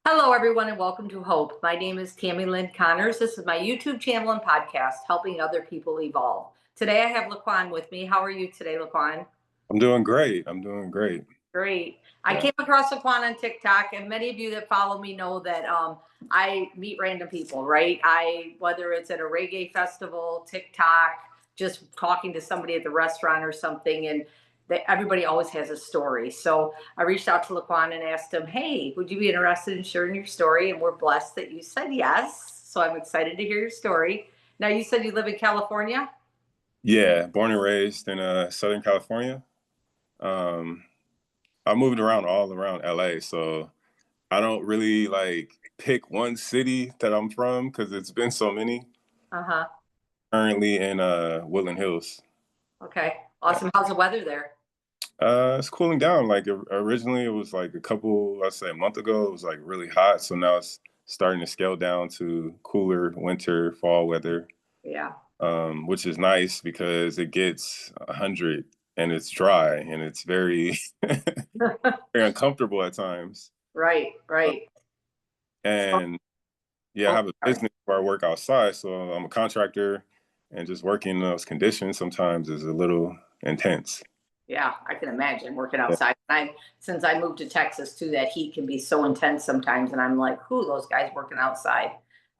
Hello, everyone, and welcome to Hope. My name is Tammy Lynn Connors. This is my YouTube channel and podcast, helping other people evolve. Today, I have LeQuan with me. How are you today, LeQuan? I'm doing great. I'm doing great. Great. I Yeah. came across LeQuan on TikTok, and many of you that follow me know that I meet random people, right? Whether it's at a reggae festival, TikTok, just talking to somebody at the restaurant or something, and everybody always has a story. So I reached out to LeQuan and asked him, "Hey, would you be interested in sharing your story?" And we're blessed that you said yes. So I'm excited to hear your story. Now, you said you live in California? Yeah, born and raised in Southern California. Um, I moved around all around LA, so I don't really like pick one city that I'm from because it's been so many. Uh huh. Currently in Woodland Hills. Okay. Yeah. Awesome. How's the weather there? It's cooling down. Like originally it was like I'd say a month ago, it was like really hot. So now it's starting to scale down to cooler winter, fall weather. Yeah. Which is nice because it gets 100 and it's dry and it's very, very uncomfortable at times. Right, Uh, right. So, and yeah, I oh, have a sorry. business where I work outside, so I'm a contractor, and just working in those conditions sometimes is a little intense. Yeah, I can imagine working Yeah, outside. Since I moved to Texas too, that heat can be so intense sometimes, and I'm like, "Who those guys working outside?"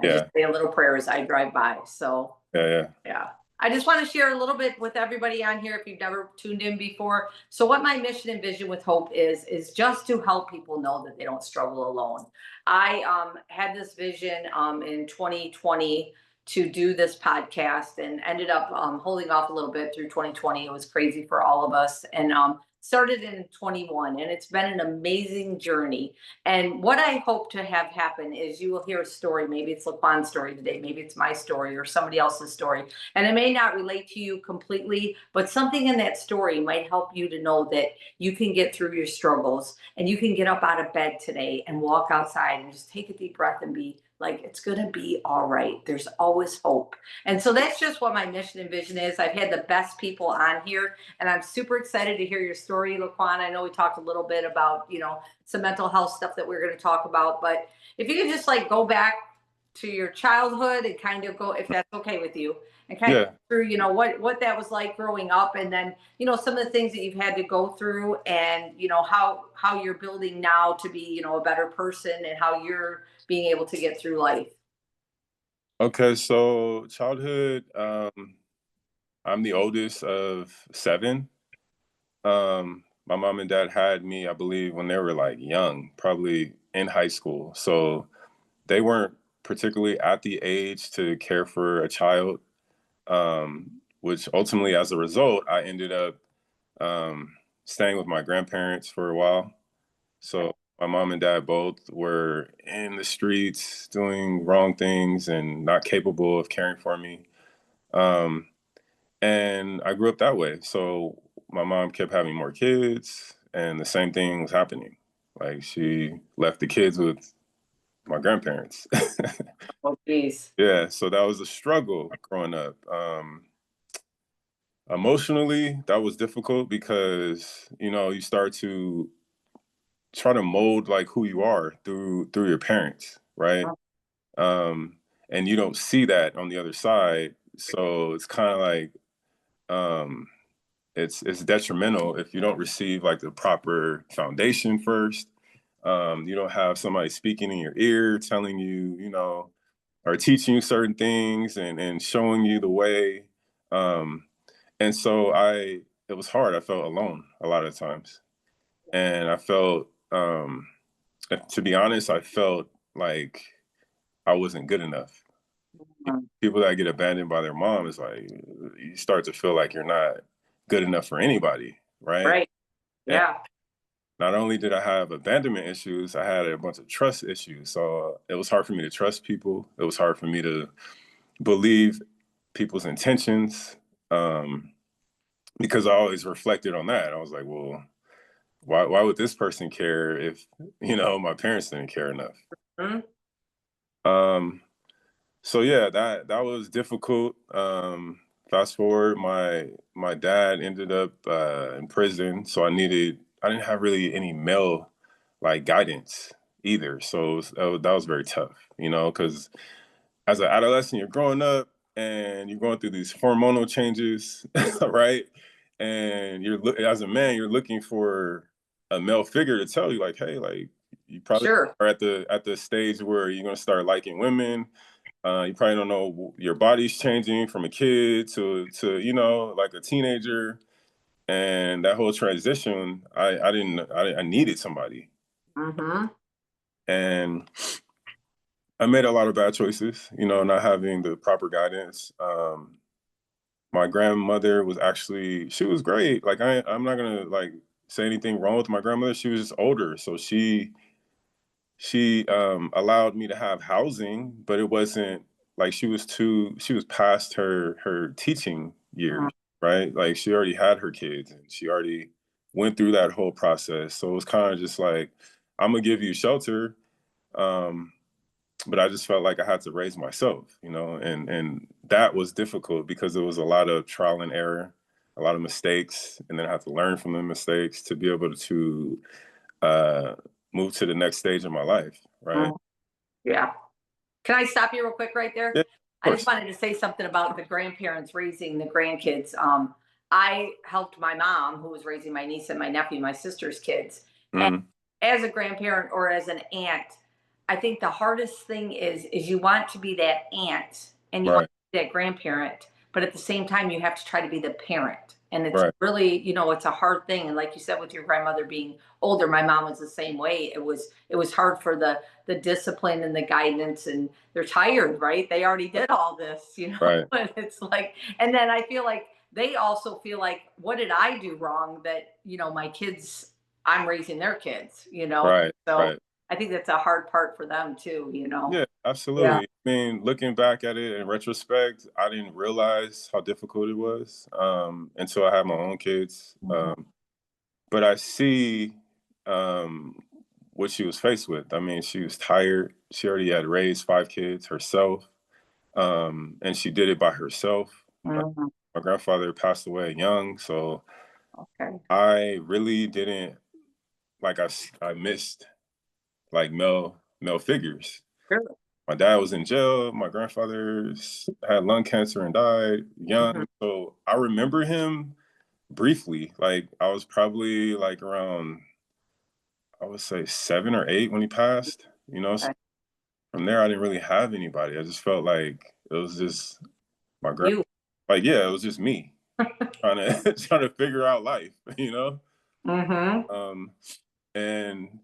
I just yeah, say a little prayer as I drive by. So yeah. yeah. I just want to share a little bit with everybody on here if you've never tuned in before. So what my mission and vision with Hope is just to help people know that they don't struggle alone. I had this vision in 2020 to do this podcast and ended up holding off a little bit through 2020. It was crazy for all of us, and started in 21, and it's been an amazing journey. And what I hope to have happen is you will hear a story. Maybe it's LeQuan's story today, maybe it's my story or somebody else's story, and it may not relate to you completely, but something in that story might help you to know that you can get through your struggles and you can get up out of bed today and walk outside and just take a deep breath and be like, it's going to be all right. There's always hope. And so that's just what my mission and vision is. I've had the best people on here, and I'm super excited to hear your story, LeQuan. I know we talked a little bit about, some mental health stuff that we're going to talk about, but if you could just like go back to your childhood and kind of go, if that's okay with you, and kind of Yeah. through, what that was like growing up, and then, some of the things that you've had to go through, and, how you're building now to be, a better person, and how you're being able to get through life. Okay, so childhood, I'm the oldest of seven. My mom and dad had me, I believe, when they were like young, probably in high school. So they weren't particularly at the age to care for a child, which ultimately, as a result, I ended up staying with my grandparents for a while. So my mom and dad both were in the streets doing wrong things and not capable of caring for me. Um, and I grew up that way. So my mom kept having more kids, and the same thing was happening. Like she left the kids with my grandparents. Oh, geez. Yeah, so that was a struggle growing up. Emotionally, that was difficult because you start to try to mold like who you are through your parents, right? Um, and you don't see that on the other side, so it's kind of like um, it's detrimental if you don't receive like the proper foundation first. You don't have somebody speaking in your ear, telling you, or teaching you certain things and showing you the way. Um, and so it was hard. I felt alone a lot of times, and I felt, to be honest, I felt like I wasn't good enough. People that get abandoned by their mom is like you start to feel like you're not good enough for anybody, right? Right. And Yeah. not only did I have abandonment issues, I had a bunch of trust issues. So it was hard for me to trust people. It was hard for me to believe people's intentions, um, because I always reflected on that. I was like, well, why would this person care if my parents didn't care enough? Mhm. Um, so yeah, that was difficult. Fast forward, my dad ended up in prison, so I didn't have really any male like guidance. either. So that was very tough, you know, because as an adolescent, you're growing up and you're going through these hormonal changes, right? And as a man, you're looking for a male figure to tell you, like, hey, like you probably Sure. are at the stage where you're gonna start liking women. You probably don't know your body's changing from a kid to you know like a teenager, and that whole transition, I needed somebody, Mm-hmm. and I made a lot of bad choices, you know, not having the proper guidance. My grandmother was actually, she was great. Like I'm not gonna like say anything wrong with my grandmother. She was just older, so she allowed me to have housing, but it wasn't like she was past her teaching years, right? Like she already had her kids and she already went through that whole process. So it was kind of just like, I'm gonna give you shelter. Um, but I just felt like I had to raise myself, you know, and that was difficult because it was a lot of trial and error, a lot of mistakes, and then I had to learn from the mistakes to be able to uh, move to the next stage of my life, right? Yeah. Can I stop you real quick right Yeah, there? of I just course. wanted to say something about the grandparents raising the grandkids. I helped my mom, who was raising my niece and my nephew, my sister's kids. And Mm, as a grandparent or as an aunt, I think the hardest thing is you want to be that aunt and you want right, to be that grandparent, but at the same time you have to try to be the parent. And it's right, really, it's a hard thing. And like you said, with your grandmother being older, my mom was the same way. It was hard for the discipline and the guidance, and they're tired, right? They already did all this, right, and it's like, and then I feel like they also feel like, what did I do wrong that, my kids, I'm raising their kids. right, So right. I think that's a hard part for them too. Yeah, Yeah. absolutely. I mean, looking back at it in retrospect, I didn't realize how difficult it was until I had my own kids. Mhm. But I see um, what she was faced with. I mean, she was tired. She already had raised 5 kids herself, and she did it by herself. Mhm. My grandfather passed away young, so Okay. I really didn't like. I missed like male figures. Sure. My dad was in jail. My grandfather had lung cancer and died Mhm. young. So I remember him briefly. Like I was probably like around, I would say 7 or 8 when he passed. You know, so Okay. from there I didn't really have anybody. I just felt like it was just my grand. You. Like yeah, it was just me trying to trying to figure out life. You know, Mhm. um, and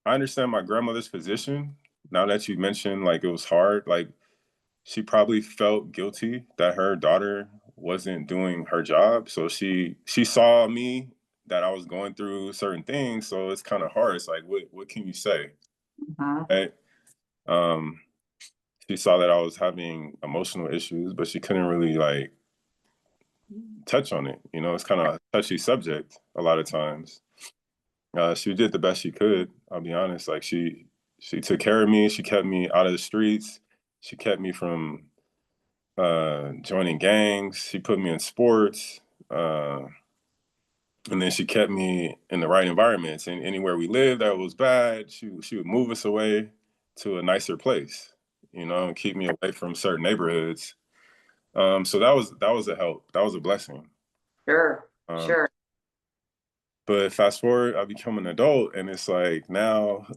I understand my grandmother's position. Now that you mentioned like it was hard, like she probably felt guilty that her daughter wasn't doing her job. So she saw me that I was going through certain things. So it's kind of hard. It's like what can you say? Mhm. Right? Um, she saw that I was having emotional issues, but she couldn't really like touch on it. You know, it's kind of a touchy subject a lot of times. She did the best she could. I'll be honest. Like she took care of me. She kept me out of the streets. She kept me from joining gangs. She put me in sports, uh, and then she kept me in the right environments. And anywhere we lived that was bad, she would move us away to a nicer place, you know, and keep me away from certain neighborhoods. So that was a help. That was a blessing. Sure. Um, Sure. but fast forward, I become an adult, and it's like now.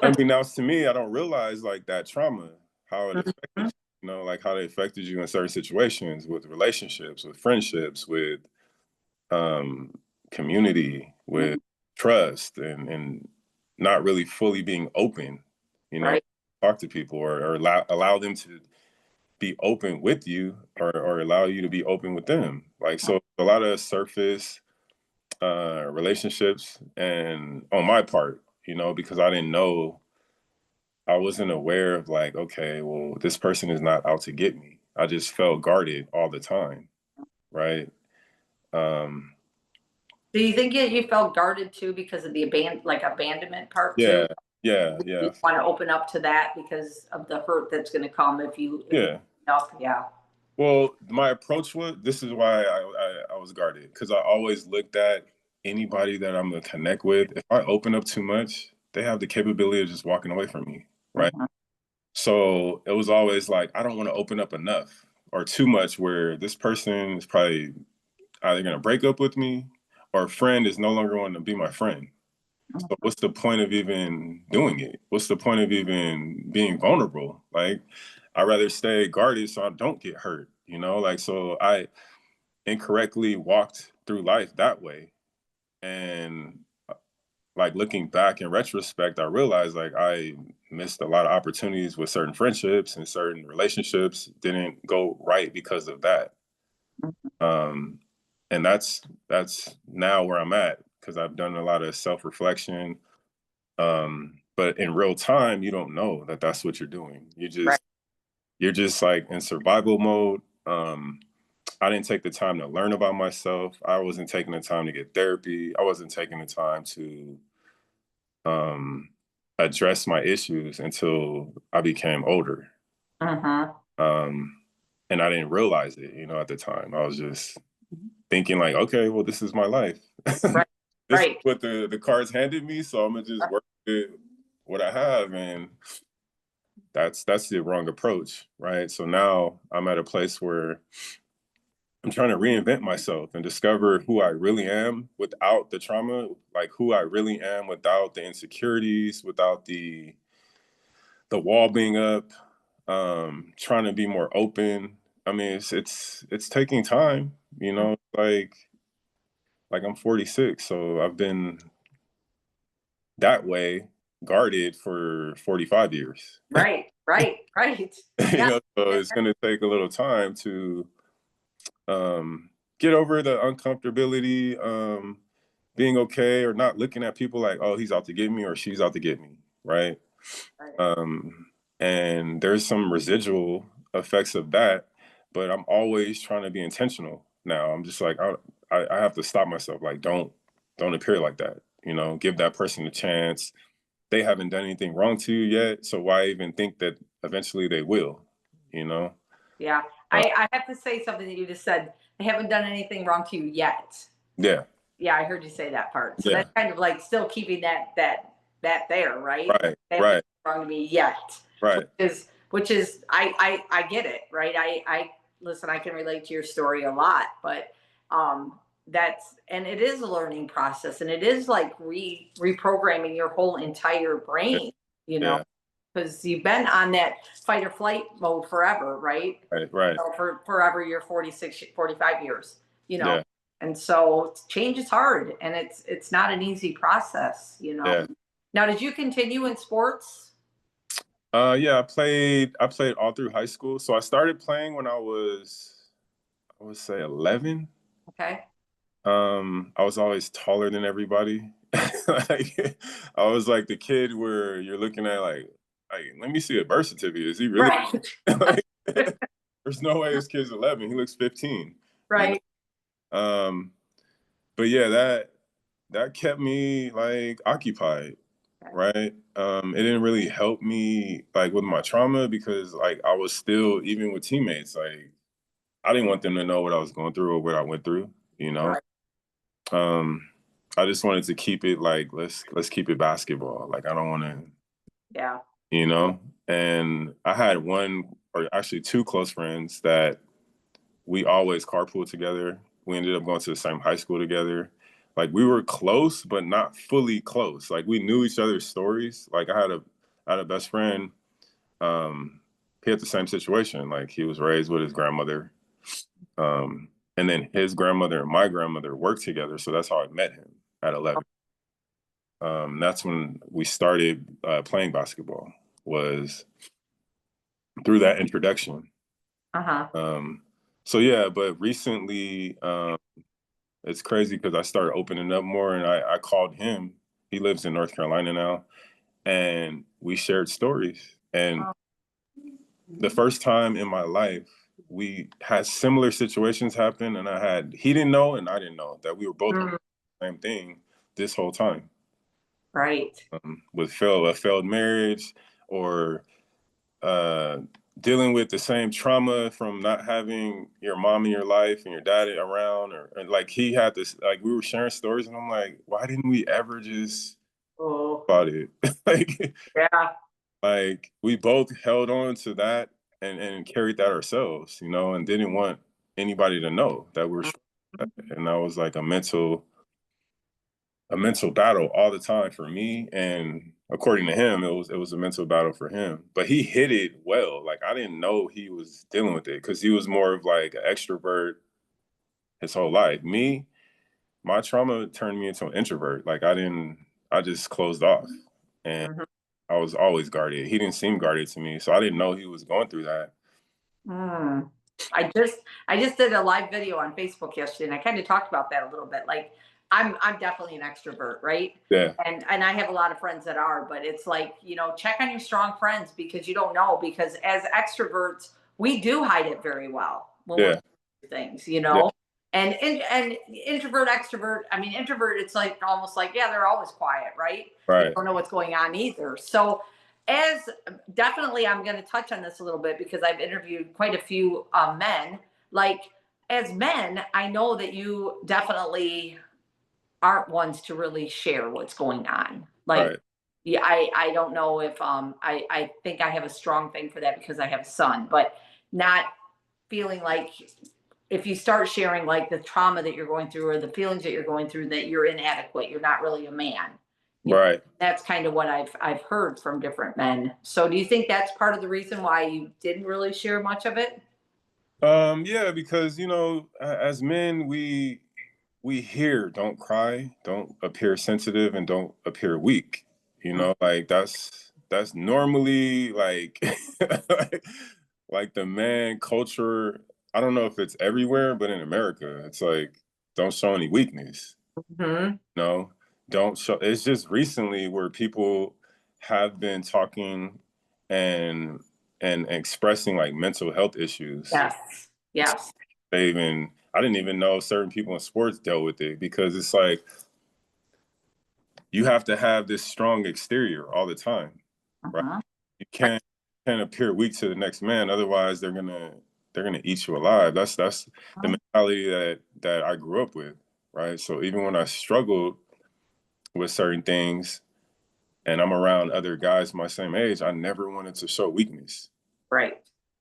I mean, now to me, I don't realize like that trauma, how it affected Mhm. you know, like how they affected you in certain situations with relationships, with friendships, with um, community, Mhm. with trust, and not really fully being open, you know, Right. talk to people or allow them to be open with you or allow you to be open with them. Like, so a lot of surface relationships and on my part, you know, because I didn't know I wasn't aware of like, okay, well, this person is not out to get me. I just felt guarded all the time, right? Um, Do you think you felt guarded too because of the abandonment part too? yeah, yeah, You yeah, want to open up to that because of the hurt that's going to come if you yeah. up. Yeah. Well, my approach was this is why I was guarded because I always looked at anybody that I'm gonna connect with, if I open up too much, they have the capability of just walking away from me, right? Mhm. So it was always like, I don't want to open up enough or too much where this person is probably either going to break up with me or a friend is no longer going to be my friend. So what's the point of even doing it? What's the point of even being vulnerable? Like, I'd rather stay guarded so I don't get hurt, you know? Like, so I incorrectly walked through life that way. And like looking back in retrospect, I realized like I missed a lot of opportunities with certain friendships and certain relationships didn't go right because of that. Um, and that's now where I'm at because I've done a lot of self-reflection. But in real time, you don't know that that's what you're doing. Right. You're just like in survival mode. I didn't take the time to learn about myself. I wasn't taking the time to get therapy. I wasn't taking the time to um, address my issues until I became older. Mhm. Um, and I didn't realize it, you know, at the time. I was just thinking like, okay, well, this is my life. Right. This is Right. what the cards handed me, so I'm gonna just work with what I have, and that's the wrong approach, right? So now I'm at a place where I'm trying to reinvent myself and discover who I really am without the trauma, like who I really am without the insecurities, without the wall being up, trying to be more open. I mean, it's taking time, you know, like I'm 46, so I've been that way guarded for 45 years. Right. Right. Right. You Yeah. know, so it's gonna take a little time to get over the uncomfortability, being okay or not looking at people like, oh, he's out to get me or she's out to get me, right? Right. Um, and there's some residual effects of that, but I'm always trying to be intentional now. I'm just like, I have to stop myself. Like, don't appear like that. You know, give that person a chance. They haven't done anything wrong to you yet, so why even think that eventually they will? You know? Yeah. Uh, I have to say something that you just said. They haven't done anything wrong to you yet. yeah, Yeah, I heard you say that part. So yeah, that's kind of like still keeping that there, right? right, They haven't right, done wrong to me yet, right, which is I get it, right? I listen, I can relate to your story a lot, but that's and it is a learning process and it is like reprogramming your whole entire yeah, brain, you know, yeah, because you've been on that fight or flight mode forever, right? right, right, So for forever, you're 46, 45 years, you know. yeah, And so change is hard and it's not an easy process, you know. yeah. Now, did you continue in sports? Yeah, I played all through high school. So I started playing when I would say 11. Okay. I was always taller than everybody. Like, I was like the kid where you're looking at like let me see a birth certificate. Is he really Right. like there's no way this kid's 11. He looks 15, you Right. know. But yeah, that kept me like occupied, right? It didn't really help me like with my trauma because like I was still even with teammates, like I didn't want them to know what I was going through or what I went through, you know. Right. Um, I just wanted to keep it like let's keep it basketball. Like I don't want to, Yeah. you know. And I had one or actually two close friends that we always carpool together. We ended up going to the same high school together. Like we were close, but not fully close. Like we knew each other's stories. Like I had a best friend. He had the same situation. Like he was raised with his grandmother. And then his grandmother and my grandmother worked together. So that's how I met him at 11. That's when we started playing basketball was through that introduction. Uh-huh. Um, so yeah, but recently it's crazy because I started opening up more and I called him. He lives in North Carolina now, and we shared stories. And Oh, the first time in my life, we had similar situations happen, and he didn't know and I didn't know that we were both mm, the same thing this whole time. right. With a failed marriage or uh, dealing with the same trauma from not having your mom in your life and your dad around, or like he had this, like we were sharing stories, and I'm like, why didn't we ever just Oh, about it? like, yeah. like we both held on to that and carried that ourselves, you know, and didn't want anybody to know that we were struggling with that. And that was like a mental battle all the time for me. And according to him, it was a mental battle for him. But he hid it well. Like I didn't know he was dealing with it because he was more of like an extrovert his whole life. Me, my trauma turned me into an introvert. Like I just closed off. And Mhm. I was always guarded. He didn't seem guarded to me. So I didn't know he was going through that. Mm. I just I just did a live video on Facebook yesterday, and I kind of talked about that a little bit. Like, I'm definitely an extrovert, right? Yeah. And I have a lot of friends that are, but it's like, check on your strong friends, because you don't know, because as extroverts, we do hide it very well when we're Yeah. doing things, Yeah. and introvert, extrovert. I mean, introvert, it's like almost like, yeah, they're always quiet, right? They Right. don't know what's going on either. So as definitely, I'm going to touch on this a little bit because I've interviewed quite a few men. Like, as men, I know that you definitely aren't ones to really share what's going on. Like, Right. yeah, I don't know if I think I have a strong thing for that because I have a son, but not feeling like if you start sharing like the trauma that you're going through or the feelings that you're going through, that you're inadequate, you're not really a man. You know, Right. that's kind of what I've heard from different men. So do you think that's part of the reason why you didn't really share much of it? Yeah, because as men, we hear don't cry, don't appear sensitive, and don't appear weak. Like that's normally like like the man culture. I don't know if it's everywhere, but in America, it's like don't show any weakness. Hmm. No, don't show. It's just recently where people have been talking and expressing like mental health issues. Yes. Yes. I didn't even know certain people in sports dealt with it because it's like you have to have this strong exterior all the time, right? Uh-huh. You can't appear weak to the next man, otherwise they're gonna eat you alive. That's the mentality that I grew up with, right? So even when I struggled with certain things and I'm around other guys my same age, I never wanted to show weakness. Right.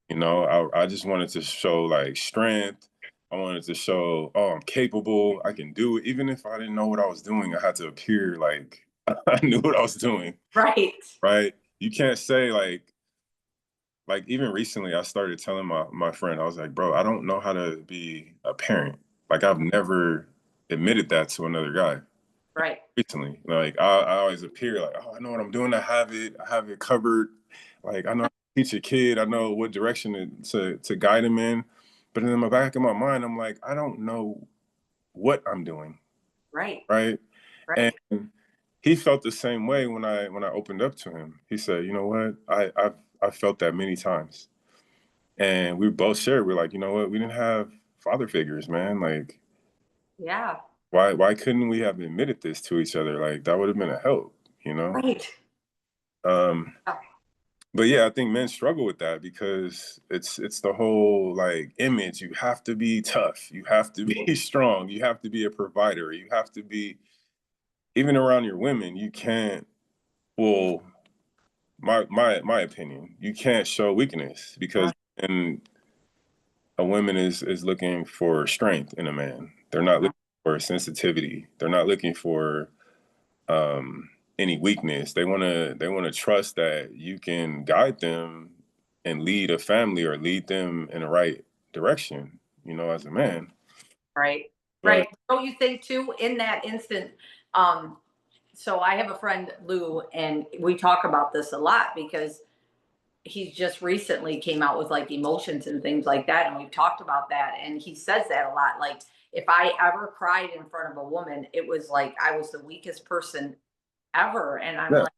I just wanted to show like strength. I wanted to show, oh, I'm capable. I can do it. Even if I didn't know what I was doing, I had to appear like I knew what I was doing. Right. Right. You can't say like even recently I started telling my friend, I was like, bro, I don't know how to be a parent. Like I've never admitted that to another guy Right. recently. Like I always appear like, oh, I know what I'm doing. I have it covered. Like I know how to teach a kid. I know what direction to guide him in. But in the back of my mind, I'm like, I don't know what I'm doing. Right. Right. And Right. he felt the same way when I opened up to him. He said, you know what? I've felt that many times. And we both shared, we're like, you know what? We didn't have father figures, man. Like, Yeah. why couldn't we have admitted this to each other? Like that would have been a help, you know? Right. Um, Yeah. but yeah, I think men struggle with that because it's the whole like image. You have to be tough. You have to be strong. You have to be a provider. You have to be even around your women. You can't. Well, my opinion, you can't show weakness because and a woman is looking for strength in a man. They're not looking for sensitivity. They're not looking for any weakness. They wanna trust that you can guide them and lead a family or lead them in the right direction, as a man. Right. But Right. Don't you think too, in that instant, um, so I have a friend, Lou, and we talk about this a lot because he's just recently came out with like emotions and things like that, and we've talked about that, and he says that a lot. Like, if I ever cried in front of a woman, it was like I was the weakest person ever. And I'm yeah, like,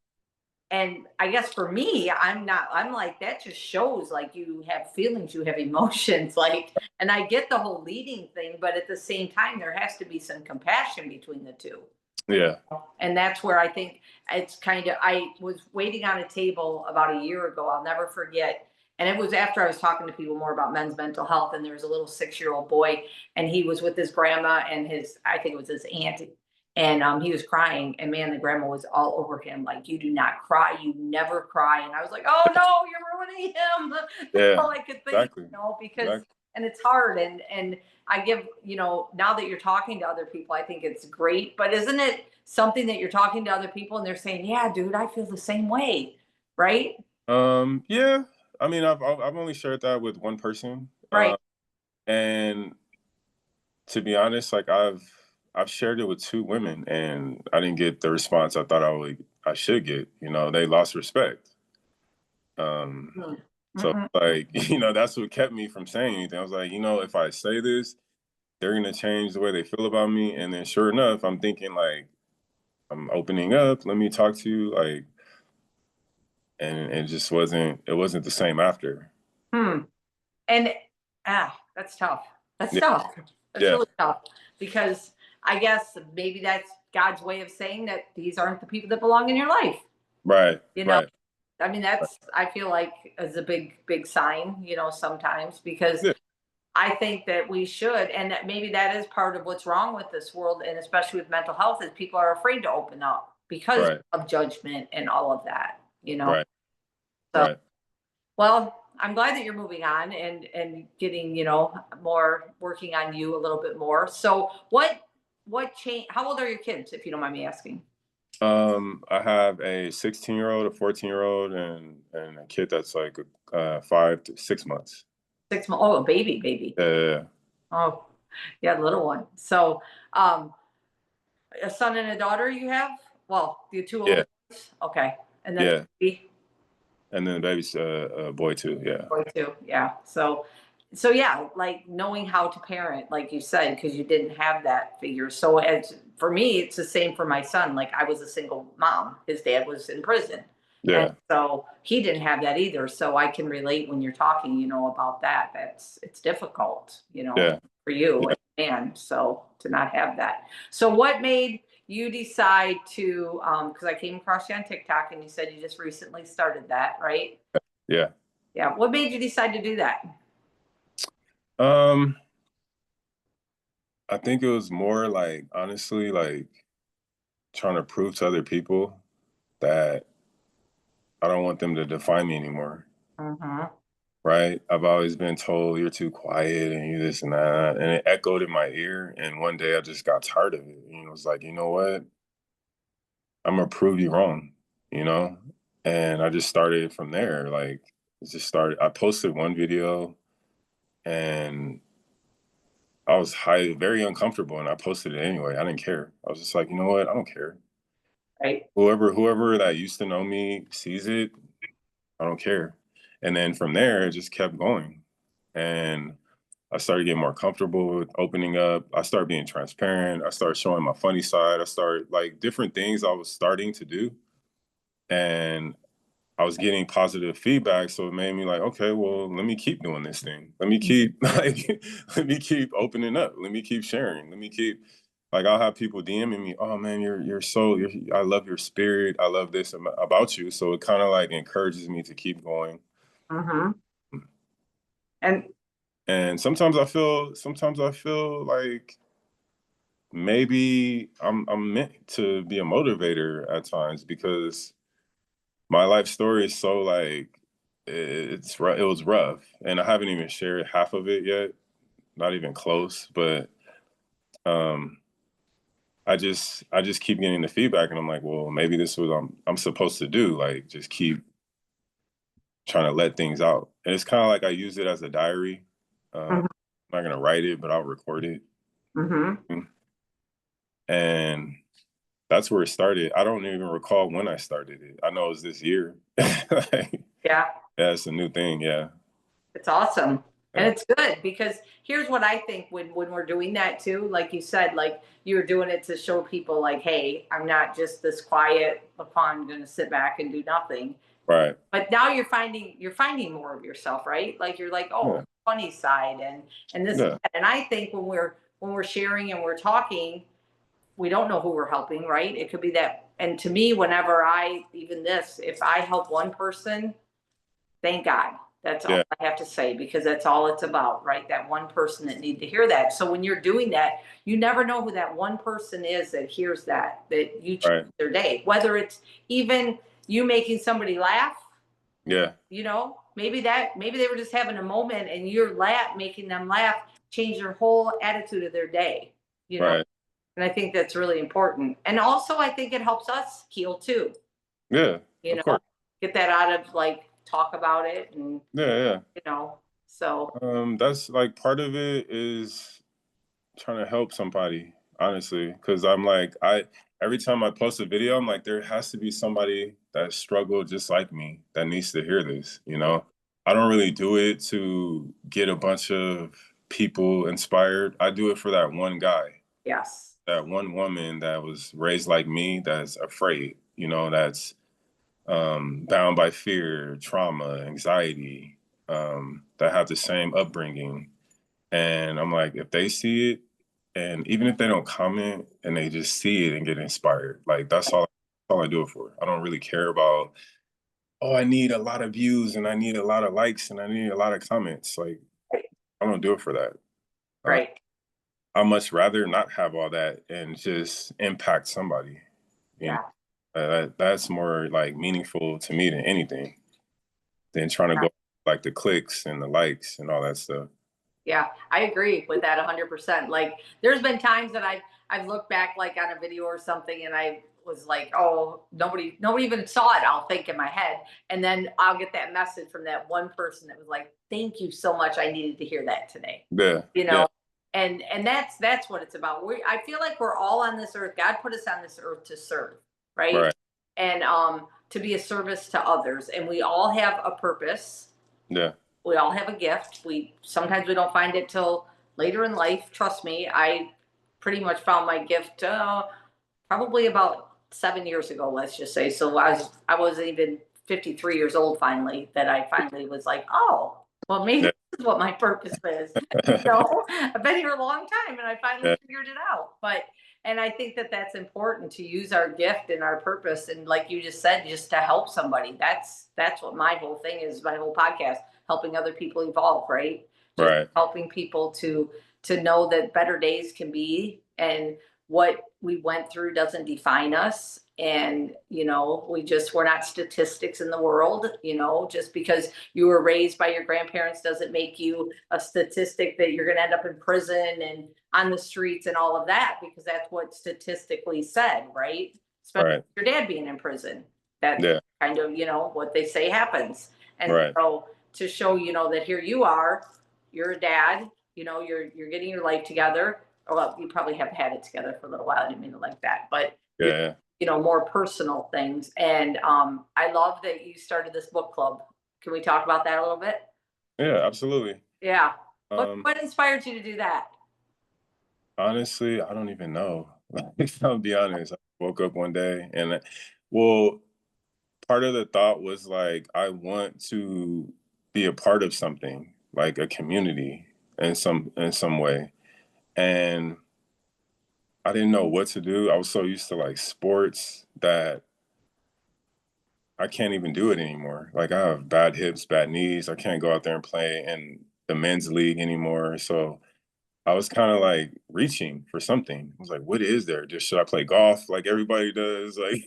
and I guess for me, I'm not, I'm like, that just shows like you have feelings, you have emotions, like, and I get the whole leading thing, but at the same time, there has to be some compassion between the two. yeah, And that's where I think it's kind of, I was waiting on a table about a year ago, I'll never forget. And it was after I was talking to people more about men's mental health, and there was a little 6-year-old boy, and he was with his grandma and I think it was his aunt, and he was crying, and man, the grandma was all over him, like, you do not cry, you never cry. And I was like, oh no, you're ruining him. That's Yeah, all I could think, exactly. because, Exactly. and it's hard. And I give, now that you're talking to other people, I think it's great, but isn't it something that you're talking to other people and they're saying, yeah, dude, I feel the same way, right? Yeah. I mean, I've only shared that with one person. Right. And to be honest, like I've shared it with 2 women and I didn't get the response I thought I should get. They lost respect. Um, so Mm-hmm. like, that's what kept me from saying anything. I was like, if I say this, they're gonna change the way they feel about me. And then sure enough, I'm thinking like I'm opening up, let me talk to you, like, and it wasn't the same after. Hmm. And that's tough. That's Yeah, tough. That's yeah, really tough, because I guess maybe that's God's way of saying that these aren't the people that belong in your life. right, You know, right, I mean, right. I feel like is a big sign, sometimes, because Yeah, I think that we should, and that maybe that is part of what's wrong with this world, and especially with mental health, is people are afraid to open up because right, of judgment and all of that. right, So, right. well, I'm glad that you're moving on and getting, more, working on you a little bit more. So what change, how old are your kids, if you don't mind me asking? I have a 16-year-old, a 14-year-old, and a kid that's like 5 to 6 months. 6 months. Oh, a baby. Yeah, Oh, yeah, little one. So, um, a son and a daughter you have? Well, the two yeah, older ones? Okay. And then yeah. baby And then the baby's a boy too. Yeah, boy too. Yeah. So yeah, like knowing how to parent, like you said, because you didn't have that figure. So as for me, it's the same for my son. Like, I was a single mom. His dad was in prison. And yeah, so he didn't have that either. So I can relate when you're talking, about that. It's difficult, yeah, for you yeah. as a man. So to not have that. So what made you decide to, because I came across you on TikTok and you said you just recently started that, right? Yeah. Yeah. What made you decide to do that? Um, I think it was more like honestly, like trying to prove to other people that I don't want them to define me anymore. Mhm. Right? I've always been told you're too quiet and you this and that, and it echoed in my ear. And one day I just got tired of it. It was like, you know what? I'm gonna prove you wrong. You know, and I just started from there. Like, it just started. I posted one video, and I was very uncomfortable, and I posted it anyway. I didn't care. I was just like, you know what? I don't care. Right. Whoever that used to know me sees it. I don't care. And then from there, it just kept going. And I started getting more comfortable with opening up. I started being transparent. I started showing my funny side. I started like different things I was starting to do. And I was getting positive feedback. So it made me like, okay, well, let me keep doing this thing. Let me keep like let me keep opening up. Let me keep sharing. Let me keep like I'll have people DMing me, oh man, I love your spirit. I love this about you. So it kind of like encourages me to keep going. Mhm. And And sometimes I feel like maybe I'm meant to be a motivator at times because my life story is so like it was rough, and I haven't even shared half of it yet, not even close. But um, I just keep getting the feedback, and I'm like, well, maybe this is what I'm supposed to do, like just keep trying to let things out. And it's kind of like I use it as a diary. mhm, I'm not gonna write it, but I'll record it, mhm. and that's where it started. I don't even recall when I started it. I know it was this year. Like, Yeah. yeah, it's a new thing. Yeah. It's awesome. And Yeah. it's good, because here's what I think when we're doing that too, like you said, like you're doing it to show people like, hey, I'm not just this quiet LeQuan gonna sit back and do nothing. Right. But now you're finding more of yourself, right? Like you're like, oh, Yeah. funny side and this and Yeah. that. And I think when we're sharing and we're talking, we don't know who we're helping, right? It could be that. And to me, whenever I even this, if I help one person, thank God. That's all Yeah. I have to say, because that's all it's about, right? That one person that needs to hear that. So when you're doing that, you never know who that one person is that hears that you change Right. their day. Whether it's even you making somebody laugh, Yeah. maybe they were just having a moment and you're making them laugh, change their whole attitude of their day, you know. Right. And I think that's really important. And also I think it helps us heal too, Yeah. you Of know, course. get that out of like talk about it and Yeah. Yeah. you know, so That's like part of it is trying to help somebody, honestly, because I'm like, I every time I post a video, I'm like, there has to be somebody that struggled just like me that needs to hear this. You know, I don't really do it to get a bunch of people inspired. I do it for that one guy, yes. that one woman that was raised like me, that's afraid. You know, that's bound by fear, trauma, anxiety, that have the same upbringing. And I'm like, if they see it, and even if they don't comment and they just see it and get inspired, like that's all I do it for. I don't really care about, oh, I need a lot of views and I need a lot of likes and I need a lot of comments. Like, Right. I don't do it for that. Uh, Right. I much rather not have all that and just impact somebody. You know, Yeah. that's more like meaningful to me than anything, than trying to Yeah. go like the clicks and the likes and all that stuff. Yeah, I agree with that 100%. Like, there's been times that I've looked back like on a video or something, and I was like, oh, nobody even saw it. I'll think in my head, and then I'll get that message from that one person that was like, thank you so much. I needed to hear that today. Yeah, You yeah, know, and that's what it's about. I feel like we're all on this earth. God put us on this earth to serve, right? right, And to be a service to others, and we all have a purpose. yeah, We all have a gift. We sometimes we don't find it till later in life. Trust me, I pretty much found my gift probably about 7 years ago. Let's just say. So I wasn't even 53 years old finally that I finally was like, oh, well, maybe yeah, this is what my purpose is. I've been here a long time and I finally yeah, figured it out. And I think that that's important to use our gift and our purpose. And like you just said, just to help somebody. That's what my whole thing is, my whole podcast, helping other people evolve, right? Just right, helping people to know that better days can be, and what we went through doesn't define us. And we're not statistics in the world. Just because you were raised by your grandparents doesn't make you a statistic that you're going to end up in prison and on the streets and all of that, because that's what statistically said, right? Especially right, your dad being in prison. That's yeah, kind of what they say happens. And right, so to show that here you are, you're a dad, you're getting your life together. Well, you probably have had it together for a little while. I didn't mean it like that, but you're, yeah, more personal things. And I love that you started this book club. Can we talk about that a little bit? yeah, absolutely. Yeah. What Um, what inspired you to do that? Honestly, I don't even know. Like, I'll be honest. I woke up one day and, well, part of the thought was like, I want to be a part of something, like a community in some way. And I didn't know what to do. I was so used to like sports that I can't even do it anymore. Like, I have bad hips, bad knees. I can't go out there and play in the men's league anymore. So I was kind of like reaching for something. I was like, what is there? Just should I play golf like everybody does? Like,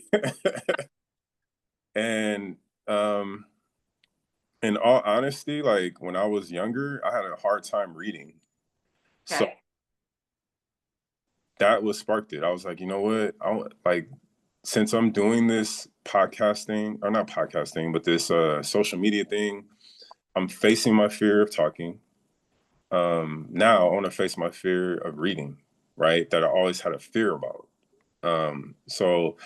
and um, in all honesty, like when I was younger, I had a hard time reading. So Okay. that was sparked it. I was like, you know what? Like, since I'm doing this podcasting, or not podcasting, but this social media thing, I'm facing my fear of talking. Now I want to face my fear of reading, right? That I always had a fear about. So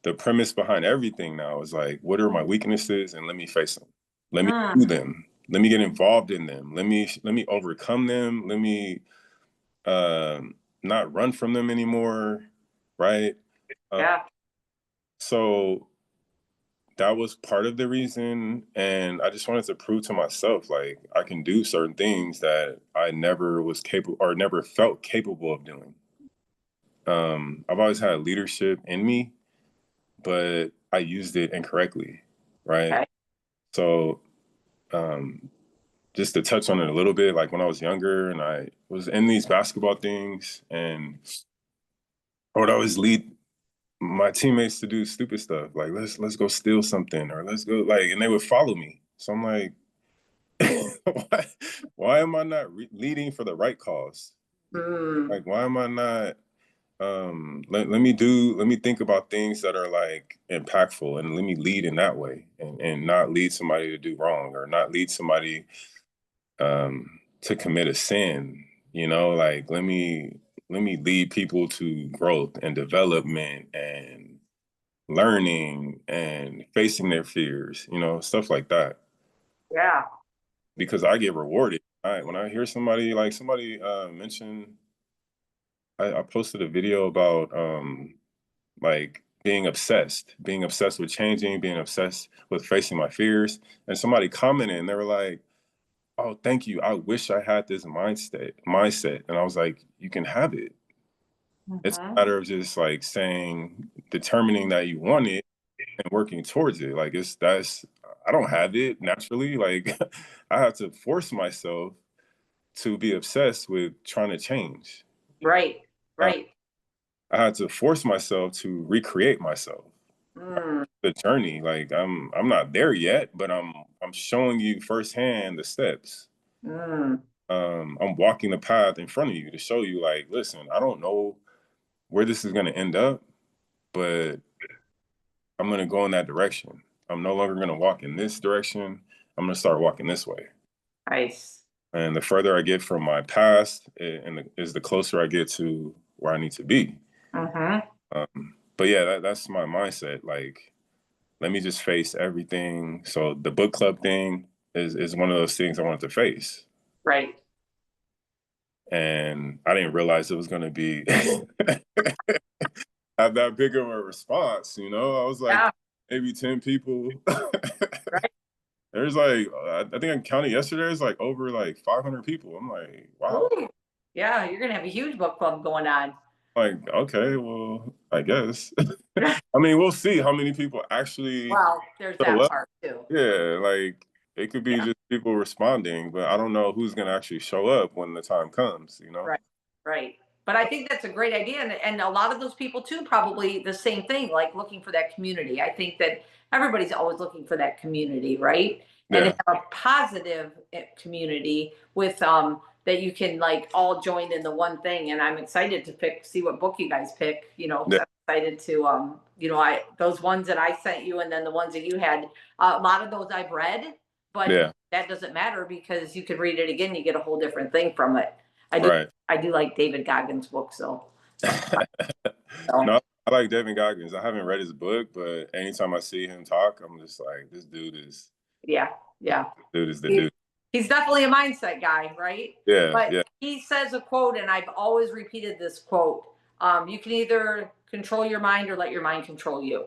the premise behind everything now is like, what are my weaknesses, and let me face them. Let me do Mm, them. Let me get involved in them. Let me overcome them. Let me not run from them anymore, right? Um, yeah. so that was part of the reason, and I just wanted to prove to myself like I can do certain things that I never was capable or never felt capable of doing. I've always had leadership in me, but I used it incorrectly, right? Okay. So just to touch on it a little bit, like when I was younger and I was in these basketball things, and I would always lead my teammates to do stupid stuff, like let's go steal something, or let's go, like, and they would follow me. So I'm like, why am I not leading for the right cause? Mm, Like, why am I not let me think about things that are like impactful, and let me lead in that way, and not lead somebody to do wrong, or not lead somebody to commit a sin, you know, like let me lead people to growth and development and learning and facing their fears, you know, stuff like that. yeah. Because I get rewarded. When I hear somebody, like somebody mention, I posted a video about like being obsessed with changing, being obsessed with facing my fears. And somebody commented and they were like, "Oh, thank you. I wish I had this mindset." And I was like, "You can have it. It's a Mhm. matter of just like saying, determining that you want it and working towards it." Like that's I don't have it naturally. Like I have to force myself to be obsessed with trying to change. Right, I, right. I had to force myself to recreate myself. Mm, The journey, like I'm not there yet, but I'm showing you firsthand the steps. mm, I'm walking the path in front of you to show you, like, listen, I don't know where this is going to end up, but I'm going to go in that direction. I'm no longer going to walk in this direction. I'm going to start walking this way. nice. And the further I get from my past, is the closer I get to where I need to be. Mm-hmm. But yeah, that's my mindset. Like, let me just face everything. So the book club thing is one of those things I wanted to face. Right. And I didn't realize it was going to be have that big of a response. You know, I was like Yeah, maybe 10 people. right. There's like I think I counted yesterday. It's like over like 500 people. I'm like, wow. Ooh. Yeah, you're gonna have a huge book club going on. Like, okay, well, I guess. I mean, we'll see how many people actually Well, there's show that up. part too. Yeah, like it could be Yeah, just people responding, but I don't know who's gonna actually show up when the time comes, you know? right, right. But I think that's a great idea, and a lot of those people too, probably the same thing, like looking for that community. I think that everybody's always looking for that community, right? And Yeah, it's a positive community with that you can like all join in the one thing. And I'm excited to see what book you guys pick. You know, yeah, because I'm excited to you know, I those ones that I sent you, and then the ones that you had. A lot of those I've read, but yeah, that doesn't matter because you could read it again, you get a whole different thing from it. I do right. I do like David Goggins' books though. So No, I like Devin Goggins. I haven't read his book, but anytime I see him talk, I'm just like, yeah, yeah. dude is the He, dude. he's definitely a mindset guy, right? Yeah, But yeah, he says a quote, and I've always repeated this quote. You can either control your mind or let your mind control you.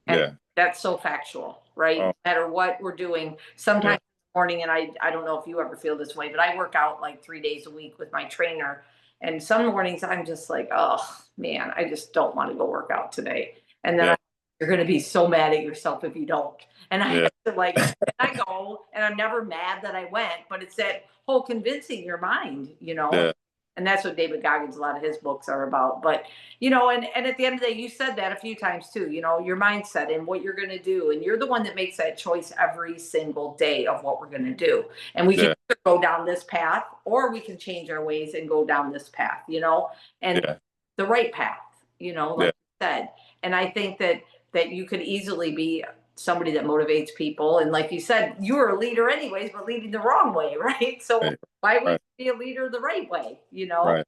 And yeah, that's so factual, right? um, No matter what we're doing, yeah, sometimes in the morning, and I don't know if you ever feel this way, but I work out like 3 days a week with my trainer. And some mornings I'm just like, oh man, I just don't want to go work out today. And then yeah, you're going to be so mad at yourself if you don't. And I yeah, have to like, I go and I'm never mad that I went, but it's that whole convincing your mind, you know? yeah, And that's what David Goggins, a lot of his books are about. But, you know, and at the end of the day, you said that a few times too, you know, your mindset and what you're going to do. And you're the one that makes that choice every single day of what we're going to do. And we can yeah, either go down this path or we can change our ways and go down this path, you know, and yeah, the right path, you know, like yeah, you said. And I think that you could easily be somebody that motivates people. And like you said, you're a leader anyways, but leading the wrong way, right? So right, why would right, you be a leader the right way, you know? right,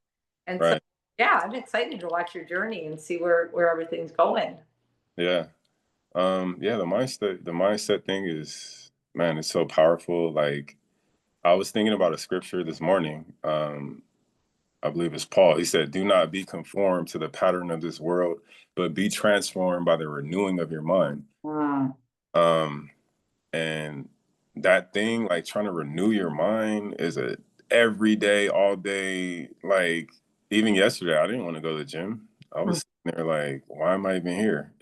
And so right. yeah, I'm excited to watch your journey and see where everything's going. Yeah. Yeah, the mindset thing is, man, it's so powerful. Like I was thinking about a scripture this morning. I believe it's Paul. He said, "Do not be conformed to the pattern of this world, but be transformed by the renewing of your mind." Mm, Um, and that thing, like trying to renew your mind, is a every day, all day. Like even yesterday, I didn't want to go to the gym. I mm, was sitting there like, why am I even here?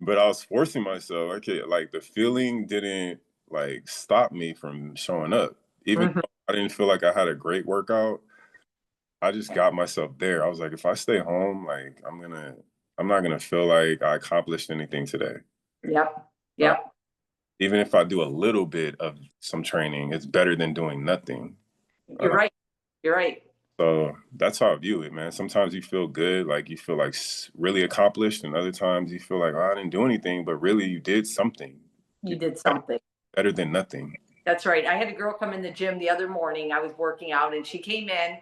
But I was forcing myself. Okay, like the feeling didn't like stop me from showing up. Even Mhm. though I didn't feel like I had a great workout, I just got myself there. I was like, if I stay home, like I'm not gonna feel like I accomplished anything today. Yep. Uh, Yep. Even if I do a little bit of some training, it's better than doing nothing. You're Uh, right. You're right. so that's how I view it, man. Sometimes you feel good, like you feel like really accomplished, and other times you feel like, oh, I didn't do anything, but really you did something. You You did better, something. better than nothing. That's right. I had a girl come in the gym the other morning. I was working out and she came in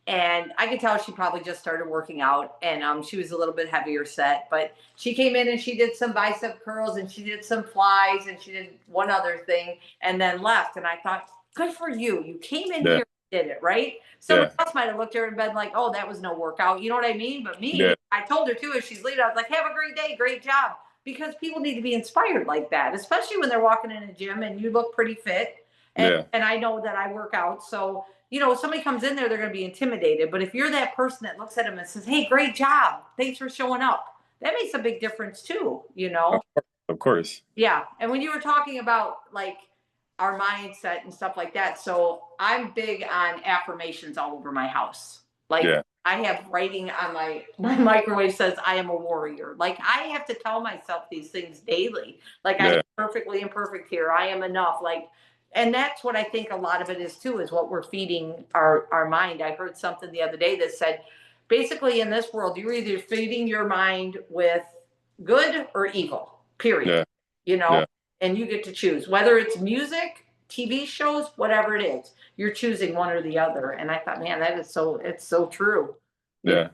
and I could tell she probably just started working out and she was a little bit heavier set, but she came in and she did some bicep curls and she did some flies and she did one other thing and then left. And I thought, good for you. You came in Yeah, here and did it, right? Somebody yeah, else might have looked at her and been like, oh, that was no workout. You know what I mean? But me, yeah, I told her too, as she's leaving, I was like, have a great day. Great job. Because people need to be inspired like that, especially when they're walking in a gym and you look pretty fit. yeah, And I know that I work out. So, you know, if somebody comes in there, they're going to be intimidated. But if you're that person that looks at them and says, hey, great job. Thanks for showing up. That makes a big difference too, you of know? course, of course. Yeah. And when you were talking about like our mindset and stuff like that, so I'm big on affirmations all over my house. Like Yeah, I have writing on my microwave says I am a warrior. Like I have to tell myself these things daily. Like I am yeah, perfectly imperfect here. I am enough. Like, and that's what I think a lot of it is too, is what we're feeding our mind. I heard something the other day that said basically in this world, you're either feeding your mind with good or evil, period. yeah, You know, yeah, and you get to choose whether it's music, TV shows, whatever it is. You're choosing one or the other. And I thought, man, that is so it's so true. You know, yeah,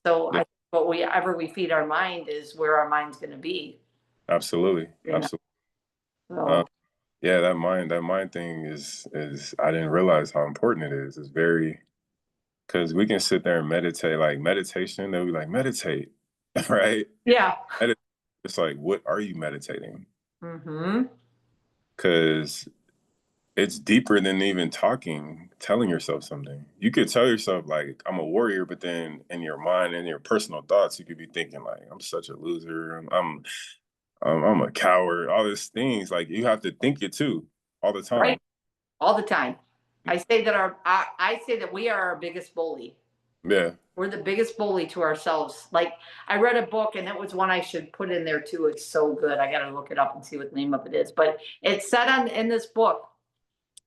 so yeah. I what we ever we feed our mind is where our mind's gonna be, Absolutely, you know. absolutely. So Yeah, that mind thing is I didn't realize how important it is. It's very because we can sit there and meditate, like meditation. They'll be like meditate, right? yeah. Medit It's like, what are you meditating? Mm-hmm. Because it's deeper than even talking, telling yourself something. You could tell yourself like I'm a warrior, but then in your mind and your personal thoughts, you could be thinking like I'm such a loser. I'm a coward. All these things like you have to think it too all the time. Right. All the time. I say that we are our biggest bully. Yeah, We're the biggest bully to ourselves. Like I read a book and it was one I should put in there too. It's so good. I gotta look it up and see what the name of it is. But it said on in this book,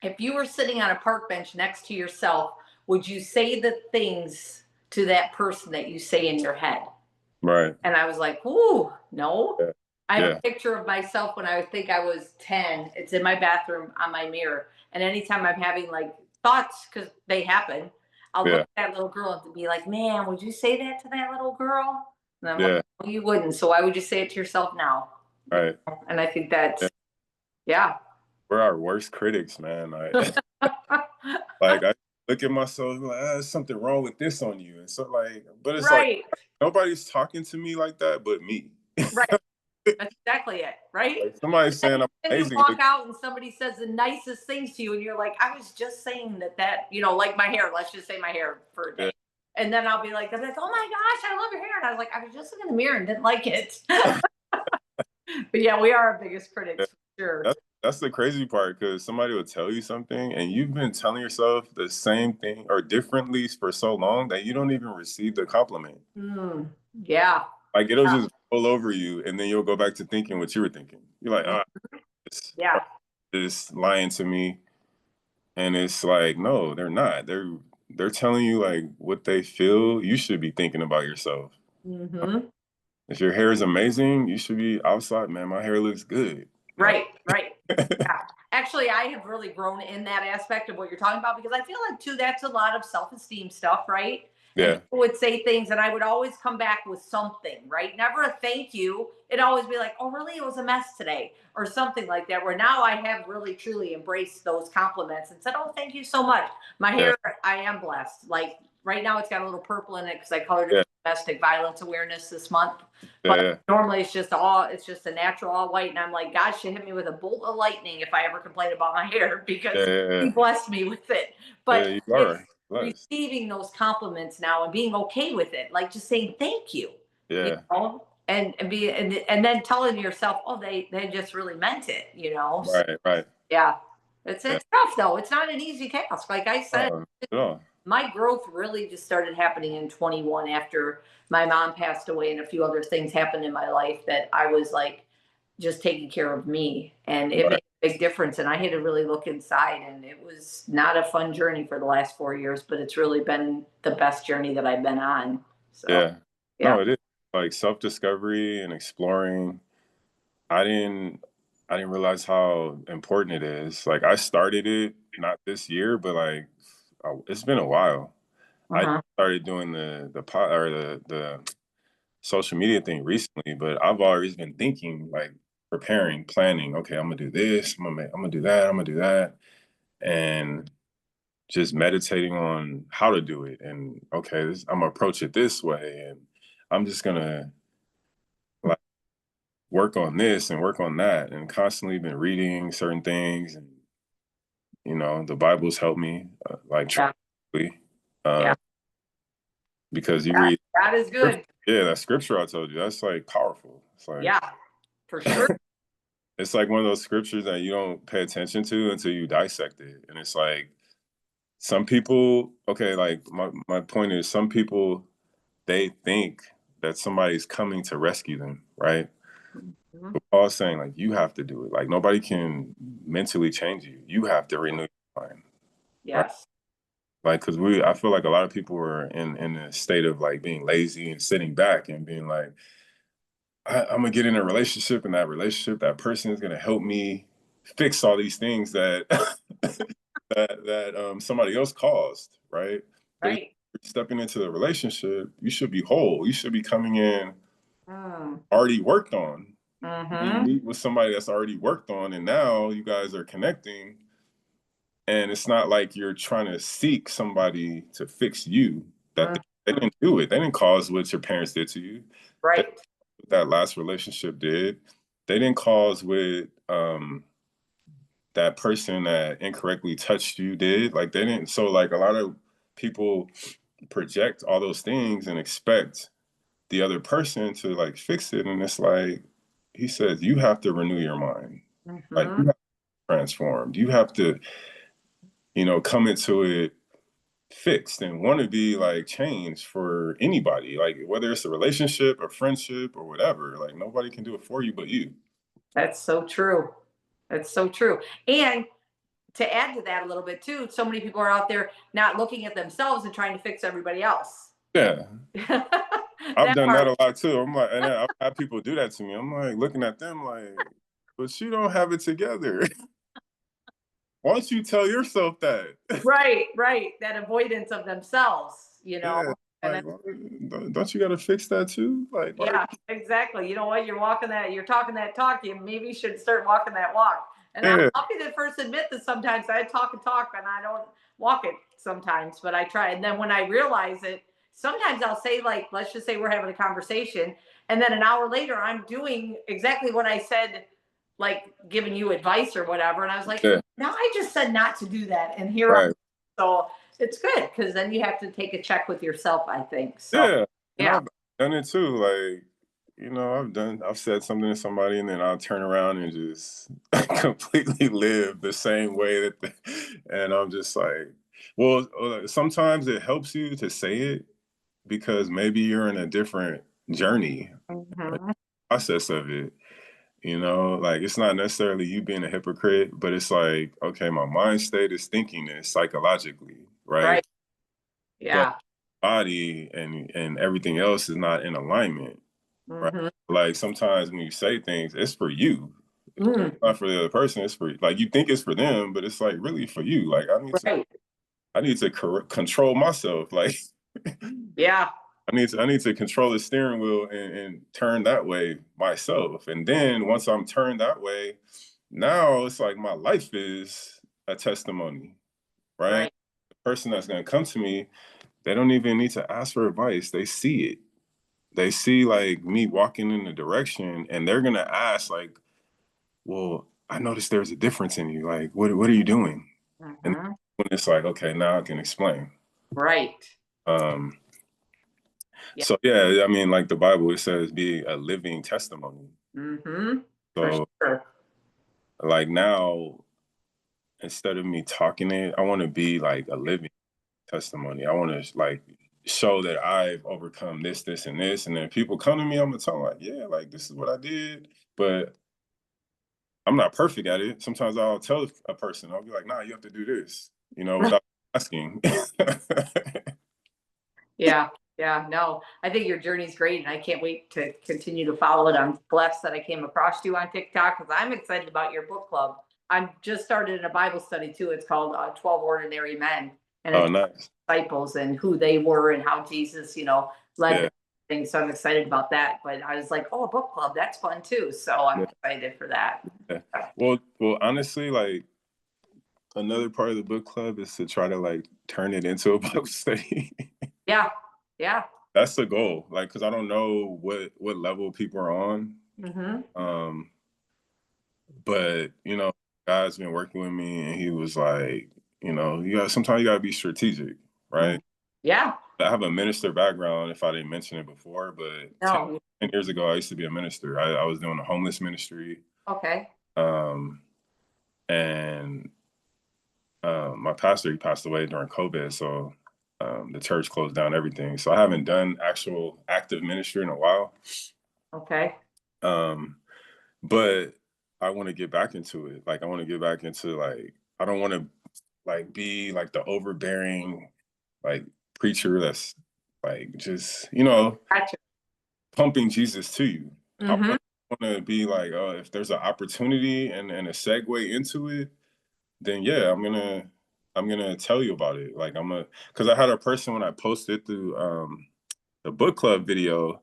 if you were sitting on a park bench next to yourself, would you say the things to that person that you say in your head? right. And I was like, ooh, no. Yeah, I have yeah, a picture of myself when I think I was 10. It's in my bathroom on my mirror. And anytime I'm having like thoughts, because they happen, I'll look yeah, at that little girl and be like, man, would you say that to that little girl? And I'm like, yeah. well, you wouldn't. So why would you say it to yourself now? Right. And I think Yeah. that's, yeah. We're our worst critics, man. Like I look at myself like, there's something wrong with this on you. And so like, but it's like Right. nobody's talking to me like that but me. Right. That's exactly it. Right. Like somebody's saying I'm Then you amazing. walk out and somebody says the nicest things to you, and you're like, I was just saying that, you know, like my hair, let's just say my hair for a Yeah, day. And then I'll be like, oh my gosh, I love your hair. And I was like, I was just looking in the mirror and didn't like it. But yeah, we are our biggest yeah. critics for sure. That's the crazy part because somebody will tell you something and you've been telling yourself the same thing or differently for so long that you don't even receive the compliment. Mm, yeah. Like it'll just roll over you and then you'll go back to thinking what you were thinking. You're like, ah, this Yeah. is lying to me. And it's like, no, they're not. They're telling you like what they feel you should be thinking about yourself. Hmm. If your hair is amazing, you should be outside, man. My hair looks good. Like, Right. Right. Yeah. Actually, I have really grown in that aspect of what you're talking about because I feel like too that's a lot of self-esteem stuff, right? And yeah, people would say things, and I would always come back with something, right? Never a thank you. It'd always be like, "Oh, really? It was a mess today," or something like that. Where now I have really truly embraced those compliments and said, "Oh, thank you so much." My yeah, hair, I am blessed. Like right now, it's got a little purple in it because I colored it yeah, for domestic violence awareness this month. yeah, But yeah, normally it's just a natural all white. And I'm like, God should hit me with a bolt of lightning if I ever complain about my hair yeah, because yeah, he yeah. blessed me with it. Yeah, But you it's are blessed. receiving those compliments now and being okay with it, like just saying thank you Yeah, know, and then telling yourself, oh, they just really meant it, you know. So, right, right. Yeah. Yeah. It's tough though. It's not an easy task. Like I said, At all. my growth really just started happening in 21 after my mom passed away and a few other things happened in my life that I was like just taking care of me. And it Right. made a big difference. And I had to really look inside. And it was not a fun journey for the last 4 years, but it's really been the best journey that I've been on. So, Yeah. yeah. No, it is like self-discovery and exploring. I didn't I didn't realize how important it is. Like I started it not this year, but like it's been a while. I Uh-huh. started doing the pot or the social media thing recently, but I've always been thinking like preparing, planning. Okay, I'm gonna do this. I'm gonna do that. I'm gonna do that, and just meditating on how to do it. And okay, I'm gonna approach it this way, and I'm just gonna like work on this and work on that, and constantly been reading certain things. And the Bible's helped me like Yeah. tremendously, Yeah. because you God, read God is good. yeah, that scripture I told you, that's like powerful. It's like Yeah, for sure. it's like one of those scriptures that you don't pay attention to until you dissect it. And it's like some people, okay, like my point is some people they think that somebody's coming to rescue them, right? Mhm. But Paul's saying like you have to do it. Like nobody can mentally change you. You have to renew your mind. Right? Yes. Like because I feel like a lot of people are in a state of like being lazy and sitting back and being like, I'm gonna get in a relationship, and that relationship, that person is gonna help me fix all these things that that somebody else caused, right? But if Right. you're stepping into the relationship, you should be whole. You should be coming in Mm. already worked on. You Mm-hmm. meet with somebody that's already worked on, and now you guys are connecting. And it's not like you're trying to seek somebody to fix you. That they Mm-hmm. didn't do it. They didn't cause what your parents did to you. Right. That last relationship did. They didn't cause what that person that incorrectly touched you did. Like they didn't. So like a lot of people project all those things and expect the other person to like fix it. And it's like he says, you have to renew your mind. Like Mm-hmm. you have to transform. You have to, come into it fixed and want to be like changed for anybody. Like whether it's a relationship, a friendship, or whatever. Like nobody can do it for you but you. That's so true. That's so true. And to add to that a little bit too, so many people are out there not looking at themselves and trying to fix everybody else. Yeah. I've That done that part. a lot too. I'm like, and I've had people do that to me. I'm like looking at them like, but you don't have it together. Why don't you tell yourself that? Right, right. That avoidance of themselves, Yeah, and like, don't you got to fix that too? Like, why? yeah, exactly. You know what? You're talking that talk. You maybe should start walking that walk. And Yeah, I'll be the first to admit that sometimes I talk and talk and I don't walk it sometimes, but I try. And then when I realize it, sometimes I'll say, like, let's just say we're having a conversation. And then an hour later, I'm doing exactly what I said, like giving you advice or whatever. And I was like, yeah, no, I just said not to do that. And here I right. so it's good because then you have to take a check with yourself, I think. So Yeah, and yeah. I've done it too. Like, I've said something to somebody, and then I'll turn around and just completely live the same way and I'm just like, well, sometimes it helps you to say it because maybe you're in a different journey, Mhm. process of it. Like it's not necessarily you being a hypocrite, but it's like, okay, my mind state is thinking this psychologically, right? Right. But Yeah. body and everything else is not in alignment, right? Mhm. Like sometimes when you say things, it's for you, Mm. not for the other person. It's for like you think it's for them, but it's like really for you. Like Right. I need to control myself. Like Yeah. I need to control the steering wheel and turn that way myself. And then once I'm turned that way, now it's like my life is a testimony, right? Right. The person that's gonna come to me, they don't even need to ask for advice. They see it. They see like me walking in the direction and they're gonna ask, like, well, I noticed there's a difference in you. Like, what are you doing? And Mhm. when it's like, okay, now I can explain. Right. Um, Yeah. so yeah, I mean, like the Bible, it says be a living testimony. Mhm. For So sure. like now, instead of me talking it, I want to be like a living testimony. I want to like show that I've overcome this, this, and this. And then people come to me, I'm gonna tell them like, yeah, like this is what I did. But I'm not perfect at it. Sometimes I'll tell a person, I'll be like, nah, you have to do this, without asking. Yeah, yeah, no, I think your journey's great, and I can't wait to continue to follow it. I'm blessed that I came across you on TikTok because I'm excited about your book club. I'm just started in a Bible study too. It's called 12 Ordinary Men, and Oh, it's nice. disciples and who they were and how Jesus, led Yeah. them things. So I'm excited about that. But I was like, oh, a book club, that's fun too. So I'm Yeah. excited for that. Yeah. Well, honestly, like another part of the book club is to try to like turn it into a Bible study. Yeah, yeah. That's the goal. Like, cause I don't know what level people are on. Hmm. Um, but God's been working with me, and He was like, sometimes you gotta be strategic, right? Yeah. I have a minister background. If I didn't mention it before, but No. 10 years ago, I used to be a minister. I was doing a homeless ministry. Okay. Um, and my pastor, he passed away during COVID, so the church closed down everything. So I haven't done actual active ministry in a while. Okay. Um, but I want to get back into it. Like I want to get back into like I don't want to like be like the overbearing like preacher that's like just Gotcha. pumping Jesus to you. I Hmm. want to be like, if there's an opportunity and a segue into it, then yeah, I'm gonna tell you about it. Like because I had a person when I posted through the book club video,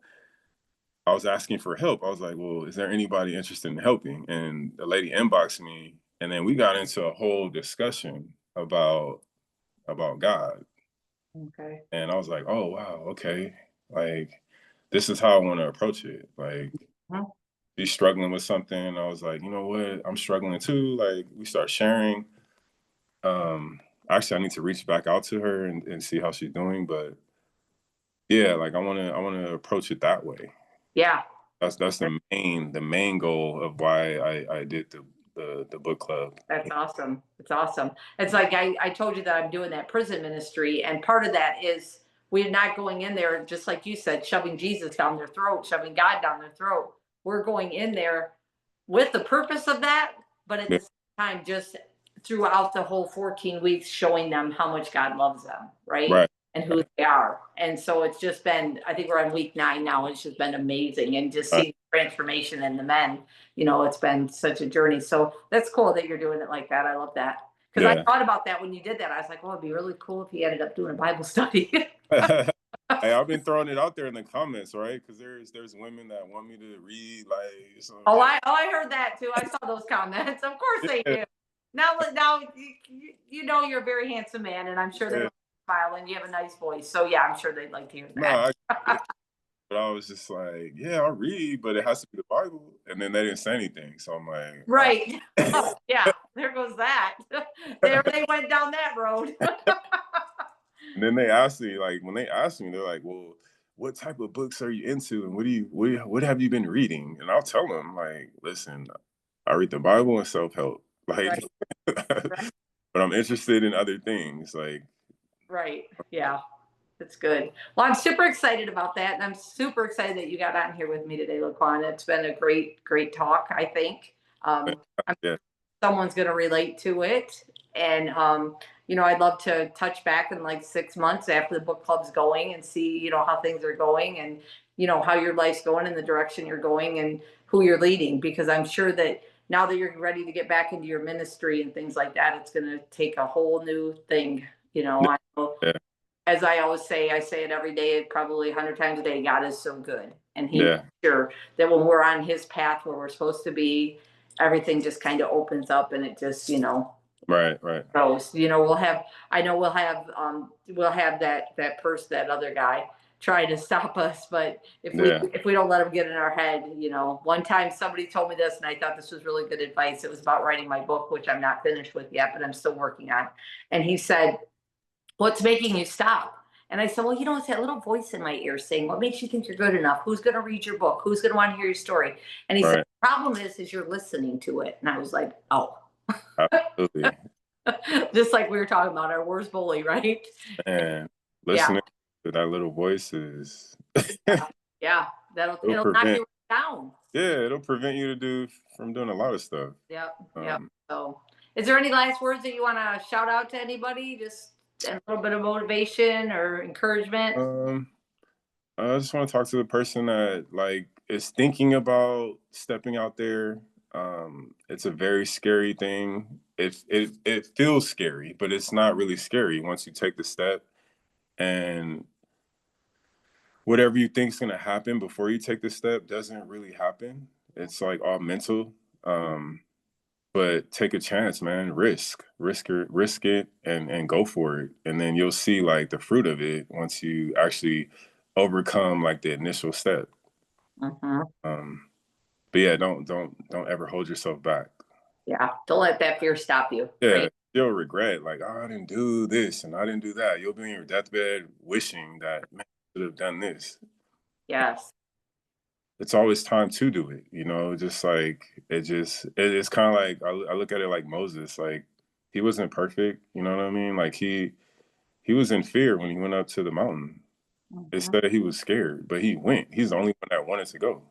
I was asking for help. I was like, well, is there anybody interested in helping? And the lady inboxed me, and then we got into a whole discussion about God. Okay. And I was like, oh wow, okay. Like this is how I want to approach it. Like Mhm. she's struggling with something. I was like, you know what? I'm struggling too. Like we start sharing. Um, Actually, I need to reach back out to her and see how she's doing. But yeah, like I wanna approach it that way. Yeah. That's the main goal of why I did the book club. That's awesome. It's awesome. It's like I told you that I'm doing that prison ministry, and part of that is we're not going in there, just like you said, shoving Jesus down their throat, shoving God down their throat. We're going in there with the purpose of that, but at Yeah, the same time, just throughout the whole 14 weeks, showing them how much God loves them, right? right. And who they are. And so it's just been, I think we're on week 9 now. It's just been amazing. And just Right. seeing transformation in the men, it's been such a journey. So that's cool that you're doing it like that. I love that. Because I Yeah. thought about that when you did that. I was like, well, it'd be really cool if he ended up doing a Bible study. Hey, I've been throwing it out there in the comments, right? Because there's women that want me to read like some. I heard that too. I saw those comments. Of course they Yeah, do. Now you know you're a very handsome man, and I'm sure they yeah. like smile and you have a nice voice. So yeah, I'm sure they'd like to hear No, that. I get it. But I was just like, yeah, I'll read, but it has to be the Bible. And then they didn't say anything, so I'm like, all Right. Oh, yeah, there goes that. There right. they went down that road. And then they asked me, like, when they asked me, they're like, well, what type of books are you into, and what have you been reading? And I'll tell them, like, listen, I read the Bible and self help, like, Right, right, but I'm interested in other things, like, right. Yeah. That's good. Well, I'm super excited about that. And I'm super excited that you got on here with me today, LeQuan. It's been a great, great talk, I think. I'm yeah, someone's going to relate to it. And, I'd love to touch back in like 6 months after the book club's going and see, how things are going and, how your life's going in the direction you're going and who you're leading. Because I'm sure that now that you're ready to get back into your ministry and things like that, it's going to take a whole new thing. I know, yeah, as I always say, I say it every day, probably 100 times a day. God is so good. And He makes yeah, sure that when we're on His path where we're supposed to be, everything just kind of opens up and it just, right, goes. I know we'll have that person, that other guy try to stop us. But if we yeah, if we don't let him get in our head, one time somebody told me this and I thought this was really good advice. It was about writing my book, which I'm not finished with yet, but I'm still working on. And he said, what's making you stop? And I said, well, it's that little voice in my ear saying, what makes you think you're good enough? Who's going to read your book? Who's going to want to hear your story? And he said, right, the problem is you're listening to it. And I was like, oh, absolutely. Just like we were talking about our worst bully, right? And Yeah, listening to that little voice is yeah. it'll It'll knock prevent you down. yeah, it'll prevent you to do from doing a lot of stuff. Yep, yep. Um, So, is there any last words that you want to shout out to anybody? Just a little bit of motivation or encouragement? um, I just want to talk to the person that like is thinking about stepping out there. It's a very scary thing. It feels scary, but it's not really scary once you take the step. And whatever you think is gonna happen before you take the step doesn't really happen. It's like all mental. Um, but take a chance, man. Risk it, and go for it, and then you'll see like the fruit of it once you actually overcome like the initial step. Hmm. Um, but yeah, don't ever hold yourself back. Yeah, don't let that fear stop you, Yeah, right? you'll regret like, oh, I didn't do this and I didn't do that. You'll be in your deathbed wishing that man I should have done this. Yes. It's always time to do it, just like it's kind of like I look at it like Moses, like he wasn't perfect, you know what I mean? Like he was in fear when he went up to the mountain. It Hmm. said he was scared, but he went. He's the only one that wanted to go.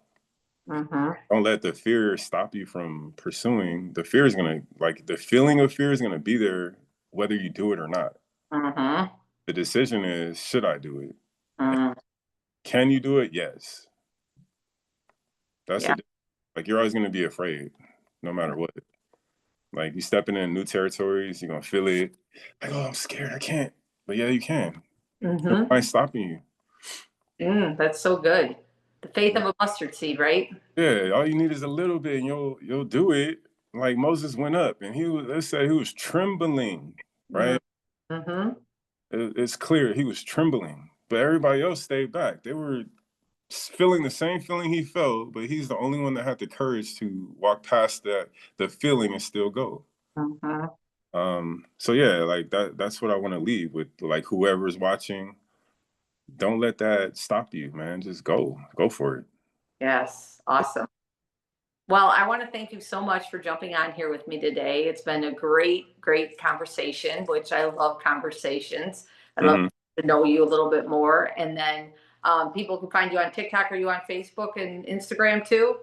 Hmm. Don't let the fear stop you from pursuing. The fear is gonna like the feeling of fear is gonna be there whether you do it or not. Hmm. The decision is, should I do it? Hmm. Can you do it? Yes. That's Yeah. a like you're always gonna be afraid, no matter what. Like you stepping in new territories, you're gonna feel it. Like, oh, I'm scared, I can't. But yeah, you can. Hmm. Nobody's stopping you. That's so good. The faith of a mustard seed, right? Yeah, all you need is a little bit, and you'll do it. Like Moses went up, and let's say he was trembling, right? Mm-hmm. It's clear he was trembling, but everybody else stayed back. They were feeling the same feeling he felt, but he's the only one that had the courage to walk past the feeling and still go. Hmm. So yeah, like that's what I want to leave with like whoever's watching. Don't let that stop you, man. Just go for it. Yes. Awesome. Well, I want to thank you so much for jumping on here with me today. It's been a great, great conversation, which I love conversations. I love Hmm. to know you a little bit more. And then people can find you on TikTok. Are you on Facebook and Instagram too?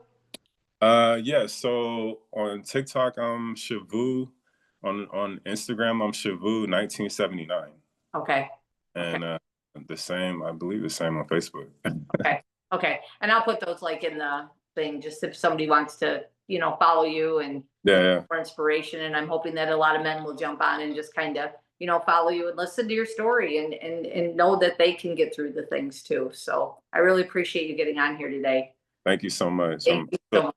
Yeah, so on TikTok I'm Shavu. On Instagram I'm Shavu 1979. Okay. Okay. And the same, I believe the same on Facebook. Okay. Okay. And I'll put those like in the thing just if somebody wants to, follow you and Yeah, yeah. for inspiration. And I'm hoping that a lot of men will jump on and just kind of, follow you and listen to your story and know that they can get through the things too. So I really appreciate you getting on here today. Thank you so much. Thank I'm you so so much.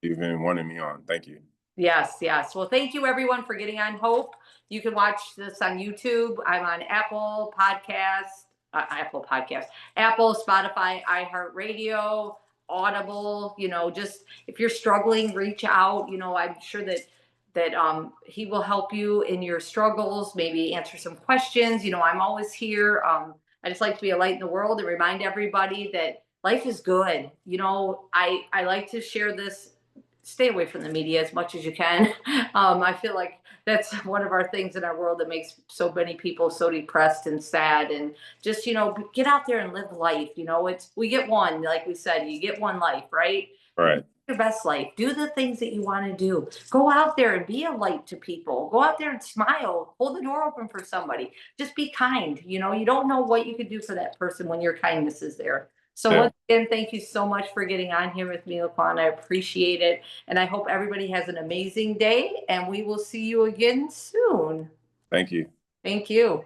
you've been wanting me on. Thank you. Yes, yes. Well, thank you everyone for getting on Hope. You can watch this on YouTube. I'm on Apple Podcast, Apple, Spotify, iHeartRadio, Audible. Just if you're struggling, reach out. I'm sure that he will help you in your struggles. Maybe answer some questions. I'm always here. I just like to be a light in the world and remind everybody that life is good. I like to share this. Stay away from the media as much as you can. I feel like that's one of our things in our world that makes so many people so depressed and sad. And just get out there and live life. It's we get one, like we said, you get one life, right? Right. Your best life. Do the things that you want to do. Go out there and be a light to people. Go out there and smile. Hold the door open for somebody. Just be kind. You don't know what you could do for that person when your kindness is there. So Yeah. once again, thank you so much for getting on here with me, LeQuan. I appreciate it. And I hope everybody has an amazing day and we will see you again soon. Thank you. Thank you.